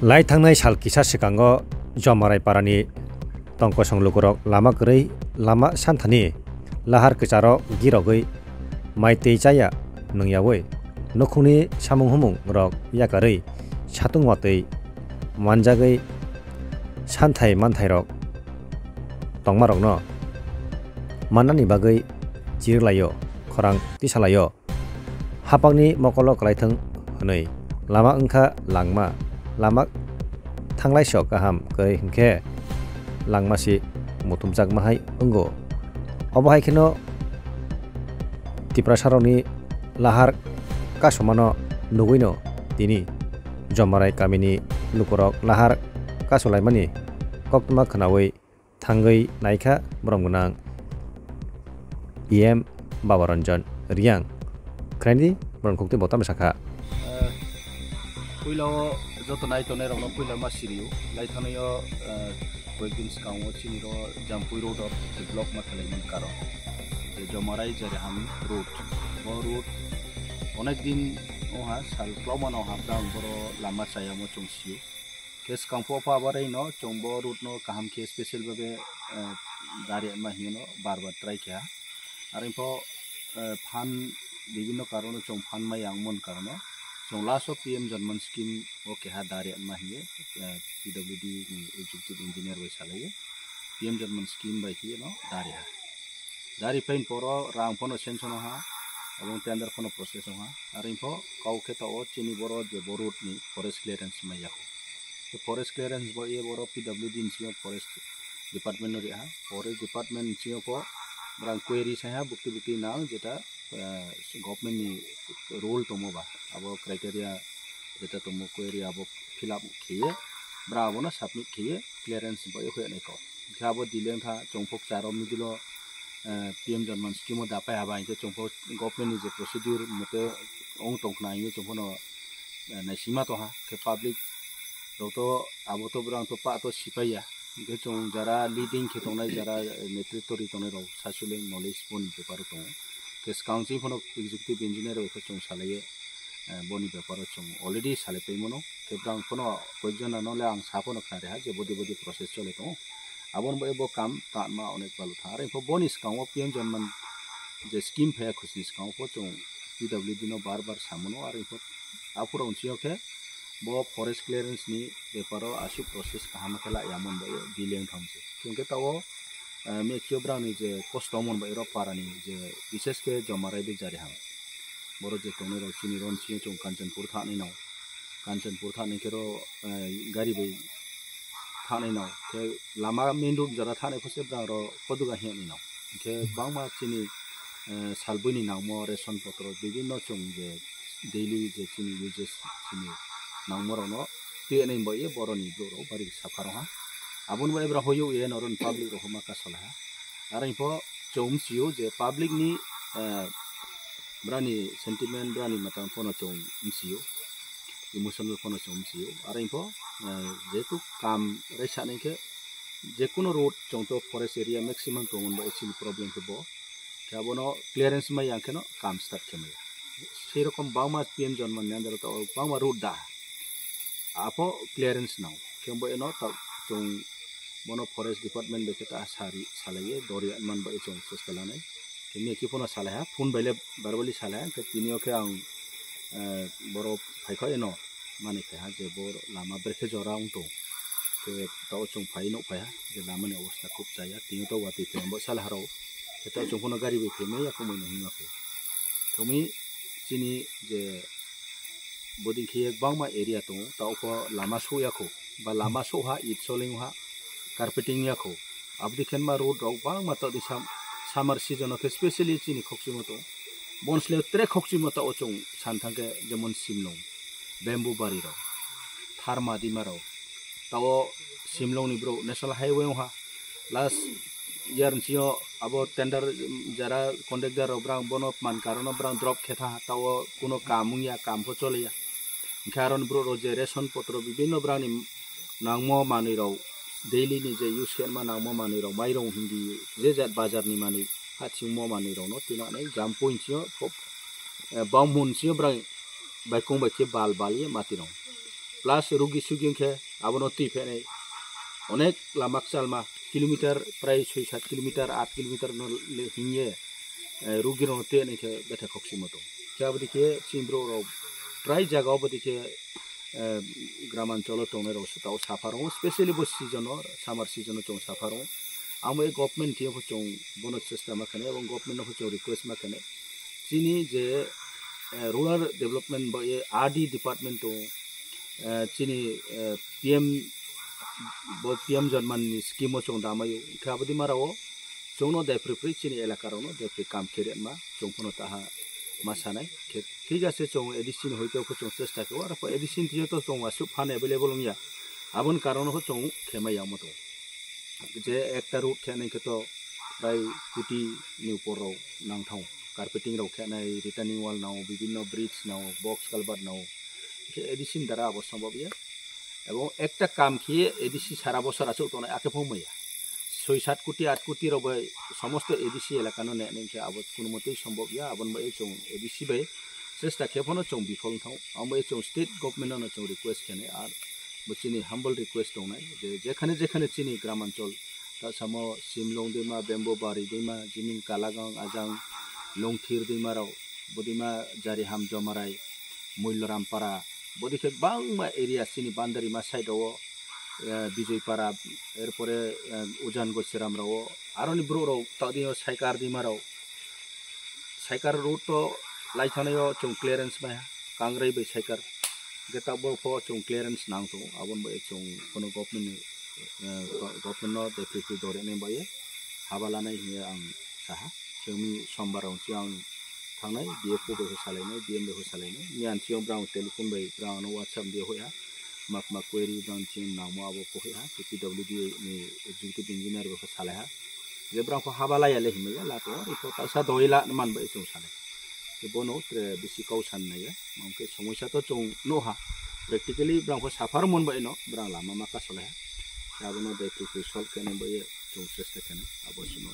Lai thangnai sal kisa sikango jomarai parani tongko songlugorok lama gurui lama santhani lahar kicharo girogui maitei chaya nungyawi nukhungni samung humung rok yakarui satung watui manjagui santhai manthai rok tongmarok no manani bagui jirlayo khorang tisalayo hapangni mokolo klaithung hunui lama wngkha langma lama thanglai sok kaham goi hingkhe langmasi mutumjak mahai ungo obo haikeno tiprasaroni lahar kasomano nuguino tini jomarai kamini lukorok lahar kasolaimani koktuma khanawi thangui naikha boromgunang em babaranjan riang krani borongkukti botam sakha puilo joto nai tonai rok no puilo ma siriu lai thanayo কয়েকদিন সিগাङाव চিনির Jampui road develop मा खालामोन কারণ যে জমারাই যেরে হাম road ব road অনেক দিন ওহা সাল ক্লমান হাবদাং বড় লামা চায়ামো চংসিউ কেস কাংপো পাবারাই ন চংব রোড ন কাহাম কে স্পেশাল ভাবে দাঁড়িয়ে মাহিনো বারবার ট্রাই কিয়া আর ইনফো ফান বিভিন্ন কারণে চং ফান মাই আংমন কারণে So last of PM Janman scheme okay ha dari mahiye PWD ni executive engineer we salaye PM Janman scheme by hi no dari pain poro rang pono sension ha abong tender pono process ha arin po kau keta o chini boro je borut ni forest clearance ma ya so forest clearance bo ye boro PWD ni forest department no ha forest department ni po rang query sa ha bukti na jeta government ni role tomo ba abo criteria jeta tomo query abo fill up khiye bravo na submit khiye clearance bo ye khoi nei ko khabo dileng tha chongphok charom ni dilo PM Janman scheme da pa ba ke chongphok government ni je procedure mate ong tongna ye chongphono nai sima to ha ke public ro to abo to brang to pa to sipaya ke chong jara leading ke tongnai jara netritto ri tonai ro sasule knowledge pon paper to kes council phono executive engineer we chong salaye boni paper chong already sale pemono ke brang phono koijona no lang sa phono khare ha je bodi process chole to abon bo kam ta ma onek balu thare pho bonis kaung PM Janman je scheme phe khusnis kaung pho chong PWD no bar samono ar pho apura unchio ke bo forest clearance ni paper asu process kahama kala yamon bo dileng thamse kyunke tawo me kyo brang ni je postomon bo ro parani je বিশেষ ke jomarai de jari ham boro je tone ro chini ron chi chong kanchanpur tha ni kero gari bai tha ni no ke lama main road jara tha ni phose brang ro koduga he ni no ke bangma chini salbui ni nangmo ration potro bibinno chong je daily je chini uses chini nangmo ro no te nei bo ye boro ni bro bari safaro ha abun bo ebra hoyu ye noron public ro homa ka sola ara ipo chom siu je public ni brani sentiment brani matang phono chom siu emotional phono chom siu ara ipo je tu kam resa nei ke je kuno road chong to forest area maximum to mon ba actually problem ke bo kabono clearance ma yang keno kam start ke ma sei rokom bangma PM Janman nandar to bangma road da apo clearance now kembo eno ta chong mono forest department be ta sari salaye dori man ba chong soskalane kemi ki phono salaha phone baile barbali salaha ke tinio ke ang boro phaikho eno mane ke ha je bor lama berkhe jora ung to ke ta chong phai no phaya je lama ne awastha khub chaya tinio to wati tembo salaha ro eta chong phono gari be theme ya komoi no hinga phe tomi chini je boding khie bangma area to ta ko lama so ya ko ba lama so ha it soling ha carpeting ya ko abdi khenma road ro bangma to disam summer season ke especially chini khokchimo to bonsle tre khokchimo to ochong santhangke jemon simlong bamboo bari ro tharma dimaro tawo simlong ni bro national highway ha last year nchio abo tender jara contractor obrang bono man karono brang drop khetha tawo kuno kamung ya kam pho chole ya karon bro ro je ration potro bibinno brang ni nangmo mani ro daily ni je use ken ma nangmo mani ro mai rong hindi je jat bazar ni mani hachi mo mani ro no tina nei jam point chio bang mun chio brang bai kong bai ke bal ye mati ro plus rugi suging ke abono ti fene onek lamak salma kilometer prai 6-7 kilometer 8 kilometer no hinge rugi no te ne ke beta koksi moto kya bodi ke simbro ro prai jaga bodi ke গ্রামাঞ্চল টমের ওসুতাও সাফারো specially বো season summer season চং সাফারো আমি government টিয়ে হচং বনো চেষ্টা মাখানে এবং government হচং request মাখানে চিনি যে রুরাল ডেভেলপমেন্ট বা আরডি ডিপার্টমেন্ট চিনি পিএম জন্মানি স্কিম চং দামায়ু খাবদি মারাও চংনো দেফ্রিফ্রি চিনি এলাকারনো দেফ্রি কাম খেরে মা চংফনো তাহা মাসানাই ঠিক আছে চং এডিসিন হইতে চং চেষ্টা করো আর এডিসিন দিয়ে তো চং আসু ফান এভেলেবল নিয়া আবন কারণ চং খেমাইয়া মতো যে একটা রুট খেনাইকে তো প্রায় কোটি উপরাव নাংথাও কার্পেটিং রাও খেনাই রিটার্নিং ওয়াল নাও বিভিন্ন ব্রিজ নাও বক্স কালভার্ট নাও এডিসিন দ্বারা আবো সম্ভব ইয়া এবং একটা কাম খেয়ে এডিসি সারা বছর আছে তো আকে ফমাইয়া 6-7 কোটি 8 কোটি রবে সমস্ত এডিসি এলাকানো নেনকে আবো কোনো মতেই সম্ভব ইয়া আবন বাই চং এডিসি বাই চেষ্টা খেফনো চং বিফল থাও আমবাই চং স্টেট গভর্নমেন্টনো চং রিকোয়েস্ট খেনে আর বচিনি হাম্বল রিকোয়েস্ট দंनाय যে যেখানে চিনি গ্রামাঞ্চল তা সামো সিমলং दैमा बेम्बो बारी दैमा जिमिन कालागां आजां लंथिर दैमाराव बदिमा जारिहाम जमाराय मल्लरामपारा बदिखे बांमा एरिया चिनि बान्दारिमा साइडआव বিজয়পাড়া এরপরে উজান গছিরামরাও আরনি ব্রোরাও তাদিও সাইকার দিমারাও সাইকার রুট লাইথানায় চং ক্লিয়ারেন্স মায়া কাংরাই बै সাইকার গেতাবো ফ চং ক্লিয়ারেন্স নাংতো আবন बै চং কোনো गभर्नमेन्ट देफ्रिफ्रि दरेने बाये हाबालानाय हिया आं साहा जोंनि समबाराव आं थांनाय बिएफओ बे सालायनाय बिएमबे सालायनाय मियानसियाव ब्राउन टेलिफन बै ब्राउन WhatsApp दे होया माकमा क्वेरी ब्राउन टीम नामो आबो होया पीडब्ल्यूडी नि एग्जीक्यूटिव इंजीनियर बे सालाया जे ब्राउन हाबालाया लेहिमया लातो इखो तासा दयला मानबाय जों सालाय जे बनो बिसि काउ साननाया मामके समस्या तो जों नहा प्रेक्टिकली ब्राउन साफार मोनबाय न ब्राउन लामा माका सालाया Abono de que sol que no voy a un sexta que no, abono